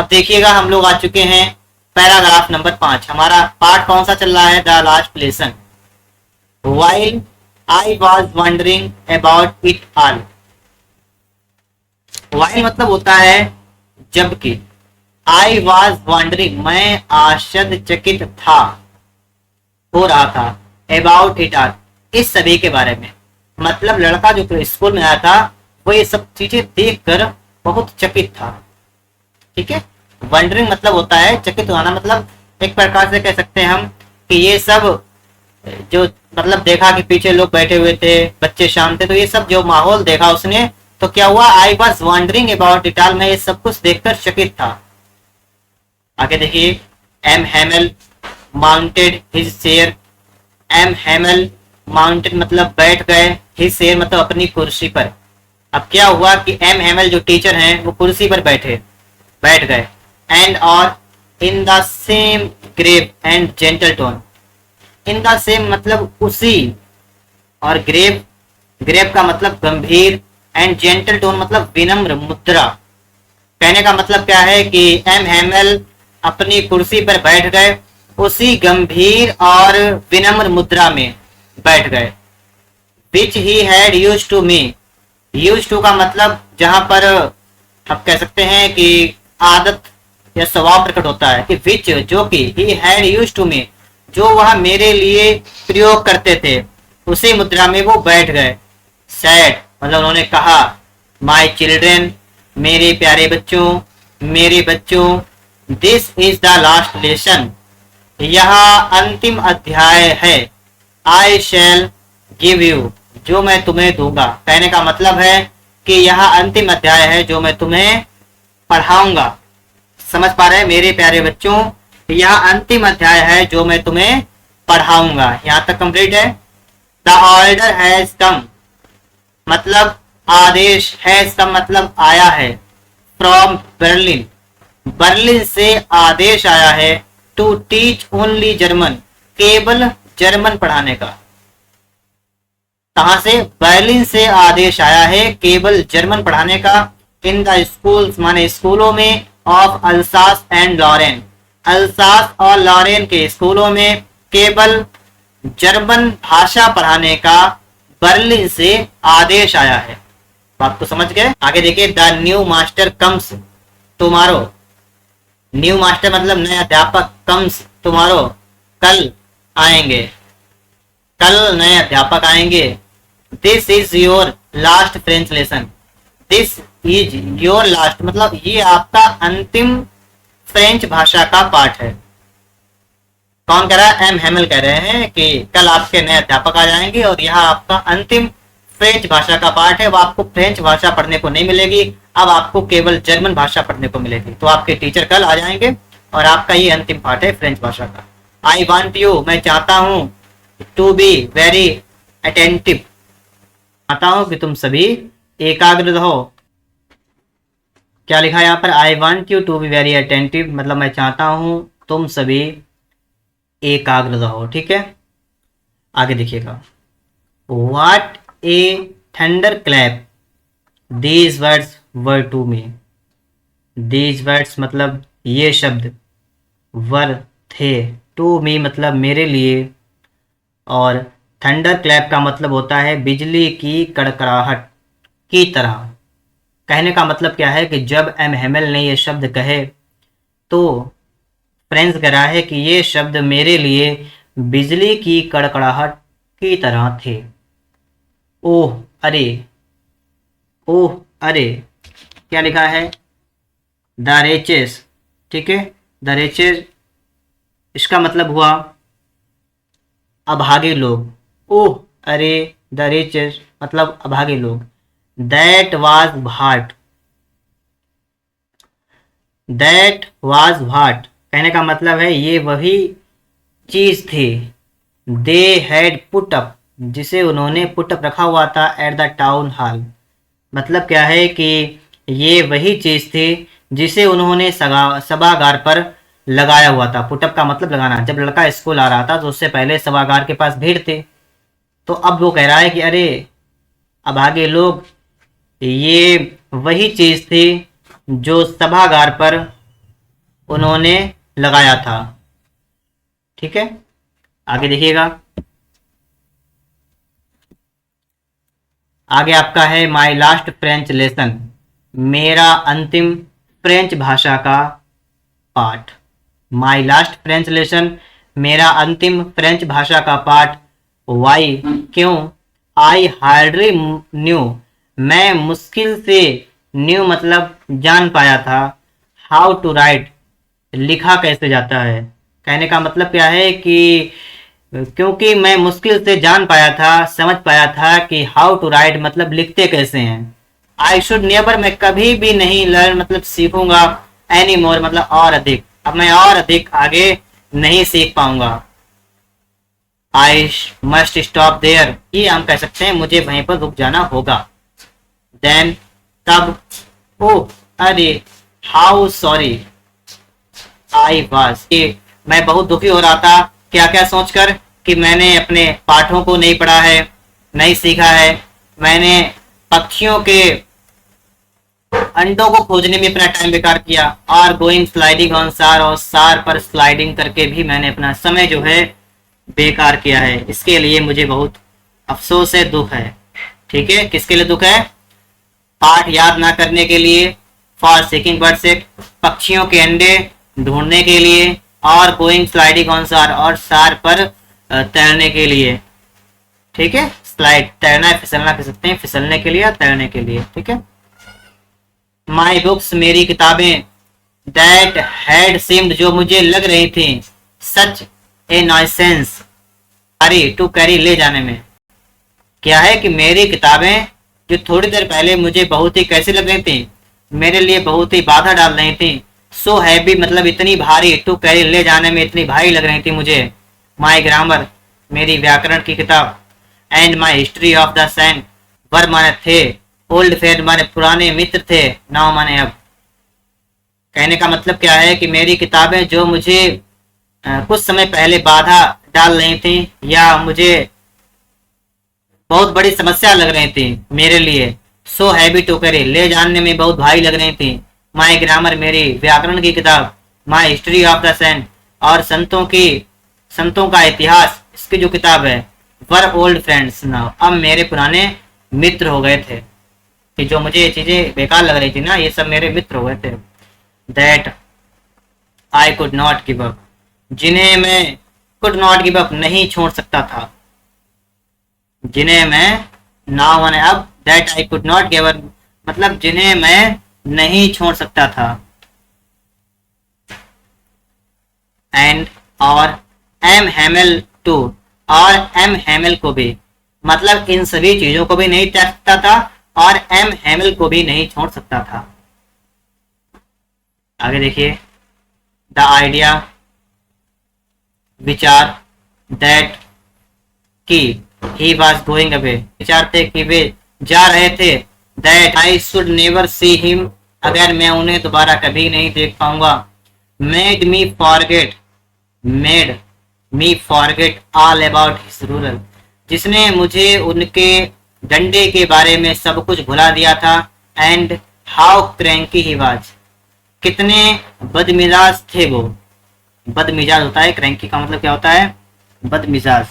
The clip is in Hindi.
अब देखिएगा हम लोग आ चुके हैं पैराग्राफ नंबर 5। हमारा पार्ट कौन सा चल रहा है? The last lesson. While I was wondering about it all. While मतलब होता है जबकि, आई वॉज वंडरिंग मैं आश्चर्यचकित था, हो रहा था, अबाउट इट ऑल इस सभी के बारे में। मतलब लड़का जो स्कूल में आया था वो ये सब चीजें देखकर बहुत चकित था। ठीक है, वंडरिंग मतलब होता है चकित होना, मतलब एक प्रकार से कह सकते हैं हम कि ये सब जो मतलब देखा कि पीछे लोग बैठे हुए थे, बच्चे शाम थे, तो ये सब जो माहौल देखा उसने तो क्या हुआ? I was wondering about it all मैं ये सब कुछ देखकर चकित था। आगे देखिए, M Hamel mounted his chair. M Hamel mounted मतलब बैठ गए, हिज चेयर मतलब अपनी कुर्सी पर। अब क्या हुआ कि एम हेमल जो टीचर हैं वो कुर्सी पर बैठ गए। एंड और in the same grave and gentle tone. In the same मतलब उसी, और ग्रेव का मतलब गंभीर, एंड जेंटल टोन मतलब विनम्र मुद्रा। कहने का मतलब क्या है कि एम हेमल अपनी कुर्सी पर बैठ गए, उसी गंभीर और विनम्र मुद्रा में बैठ गए। Which he had use to me. Use to का मतलब जहां पर आप कह सकते हैं कि आदत या स्वभाव प्रकट होता है, कि विच जो कि, he had use to me जो वह मेरे लिए प्रयोग करते थे, उसी मुद्रा में वो बैठ गए। सैड मतलब उन्होंने कहा, माई चिल्ड्रेन मेरे प्यारे बच्चों, मेरे बच्चों, this is the last lesson यह अंतिम अध्याय है। आई शैल गिव यू जो मैं तुम्हें दूंगा। कहने का मतलब है कि यह अंतिम अध्याय है जो मैं तुम्हें पढ़ाऊंगा। समझ पा रहे हैं मेरे प्यारे बच्चों, यह अंतिम अध्याय है जो मैं तुम्हें पढ़ाऊंगा। यहां तक कंप्लीट है। द ऑर्डर हैज कम मतलब आदेश, हैज कम मतलब आया है, फ्रॉम बर्लिन बर्लिन से आदेश आया है, टू टीच ओनली जर्मन केवल जर्मन पढ़ाने का। कहां से? बर्लिन से आदेश आया है केवल जर्मन पढ़ाने का। इन द स्कूल्स माने स्कूलों में, of Alsace and Lorraine Alsace और लॉरेन के स्कूलों में केवल जर्मन भाषा पढ़ाने का बर्लिन से आदेश आया है। बात तो समझ गए। आगे देखिए, the new master comes tomorrow. New master मतलब नए अध्यापक, कम्स टुमारो कल आएंगे, कल नए अध्यापक आएंगे। This is your last French lesson. This is your last मतलब ये आपका अंतिम फ्रेंच भाषा का पाठ है। कौन कह रहा है? एम हेमल कह रहे हैं कि कल आपके नए अध्यापक आ जाएंगे और यह आपका अंतिम फ्रेंच भाषा का पाठ है। वो आपको फ्रेंच भाषा पढ़ने को नहीं मिलेगी, अब आपको केवल जर्मन भाषा पढ़ने को मिलेगी। तो आपके टीचर कल आ जाएंगे और आपका ये अंतिम पाठ है फ्रेंच भाषा का। आई वॉन्ट यू मैं चाहता हूं, टू बी वेरी अटेंटिव चाहता हूं कि तुम सभी एकाग्र रहो। क्या लिखा है यहाँ पर? I want you to be very attentive मतलब मैं चाहता हूं तुम सभी एकाग्र रहो। ठीक है, आगे देखिएगा। What a thunder clap these words were to me। these words मतलब ये शब्द, वर थे, टू मी मतलब मेरे लिए, और थंडर क्लैप का मतलब होता है बिजली की कड़कड़ाहट की तरह। कहने का मतलब क्या है कि जब एम हेमल ने ये शब्द कहे तो फ्रेंच कह रहा है कि ये शब्द मेरे लिए बिजली की कड़कड़ाहट की तरह थे। ओह अरे, ओह अरे, क्या लिखा है? द रेचेस। ठीक है, द रेचेस इसका मतलब हुआ अभागे लोग। ओह अरे, द रेचेस मतलब अभागे लोग। That was what, that was what कहने का मतलब है ये वही चीज थी। दे हैड पुट अप जिसे उन्होंने पुट अप रखा हुआ था एट द टाउन हॉल। मतलब क्या है कि ये वही चीज थी जिसे उन्होंने सभागार पर लगाया हुआ था। पुटअप का मतलब लगाना। जब लड़का स्कूल आ रहा था तो उससे पहले सभागार के पास भीड़ थी, तो अब वो कह रहा है कि अरे अब आगे लोग, ये वही चीज थी जो सभागार पर उन्होंने लगाया था। ठीक है, आगे देखिएगा। आगे आपका है माई लास्ट फ्रेंच लेसन, मेरा अंतिम फ्रेंच भाषा का पाठ। माई लास्ट फ्रेंच लेसन, मेरा अंतिम फ्रेंच भाषा का पाठ। वाई, क्यों। आई हार्डली न्यू, मैं मुश्किल से, न्यू मतलब जान पाया था। हाउ टू राइट, लिखा कैसे जाता है। कहने का मतलब क्या है कि क्योंकि मैं मुश्किल से जान पाया था, समझ पाया था कि हाउ टू राइट मतलब लिखते कैसे हैं। आई शुड नेवर, मैं कभी भी नहीं, लर्न मतलब सीखूंगा, एनी मोर मतलब और अधिक, अब मैं और अधिक आगे नहीं सीख पाऊंगा। आई मस्ट स्टॉप देयर, ये हम कह सकते हैं मुझे वहीं पर रुक जाना होगा। देन, तब, ओह, अरे, हाउ सॉरी आई वाज, मैं बहुत दुखी हो रहा था, क्या क्या सोचकर कि मैंने अपने पाठों को नहीं पढ़ा है, नहीं सीखा है। मैंने पक्षियों के अंडों को खोजने में अपना टाइम बेकार किया, और गोइंग स्लाइडिंग ऑन सार, और सार पर स्लाइडिंग करके भी मैंने अपना समय जो है बेकार किया है। इसके लिए मुझे बहुत अफसोस है, दुख है। ठीक है, किसके लिए दुख है। पाठ याद ना करने के लिए, फॉर सीकिंग बर्ड सेक, पक्षियों के अंडे ढूंढने के लिए, और गोइंग स्लाइडिंग ऑन सार, और सार पर तैरने के लिए। ठीक है, स्लाइड तैरना है, फिसलना कह सकते हैं, फिसलने के लिए या तैरने के लिए। ठीक है। माई बुक्स, मेरी किताबें। दैट हैड सीम्ड, जो मुझे लग रही थी, सच ए नॉइसेंस, कैरी टू कैरी, ले जाने में। क्या है कि मेरी किताबें जो थोड़ी देर पहले मुझे बहुत ही कैसी लग रही थी, मेरे लिए बहुत ही बाधा डाल रही थी। सो हैवी मतलब इतनी भारी, टू कैरी ले जाने में इतनी भारी लग रही थी मुझे। माई ग्रामर, मेरी व्याकरण की किताब। And my history of the sand, were माने थे, ओल्ड फ्रेंड माने पुराने मित्र थे, नाउ माने अब। कहने का मतलब क्या है कि मेरी किताबें जो मुझे कुछ समय पहले बाधा डाल रही थी, या मुझे बहुत बड़ी समस्या लग रही थी मेरे लिए। सो हैवी टू कैरी, ले जाने में बहुत भारी लग रही थी। माई ग्रामर, मेरी व्याकरण की किताब। माई हिस्ट्री ऑफ द सेंट, और संतों का इतिहास, इसकी जो किताब है। वर ओल्ड फ्रेंड्स नाउ, अब मेरे पुराने मित्र हो गए थे, कि जो मुझे ये चीजें बेकार लग रही थी ना, ये सब मेरे मित्र हो गए थे। That I could not give up, जिन्हें मैं कुड नॉट गिव अप नहीं छोड़ सकता था, जिन्हें मैं, नाउ माने अब, that I could not give up मतलब जिन्हें मैं नहीं छोड़ सकता था। एंड, और, एम हैमल टू, और एम हैमल को भी, मतलब इन सभी चीजों को भी नहीं त्याग सकता था, और एम हैमल को भी नहीं छोड़ सकता था। आगे देखिए। द आइडिया, विचार। दैट, की ही वॉज गोइंग अवे, विचार थे कि वे जा रहे थे। That I should never see him, अगर मैं उन्हें दोबारा कभी नहीं देख पाऊंगा। Made me forget all about his rural, जिसने मुझे उनके डंडे के बारे में सब कुछ भुला दिया था। And how cranky he was, कितने बदमिजाज थे वो। बदमिजाज होता है, क्रैंकी का मतलब क्या होता है, बदमिजाज।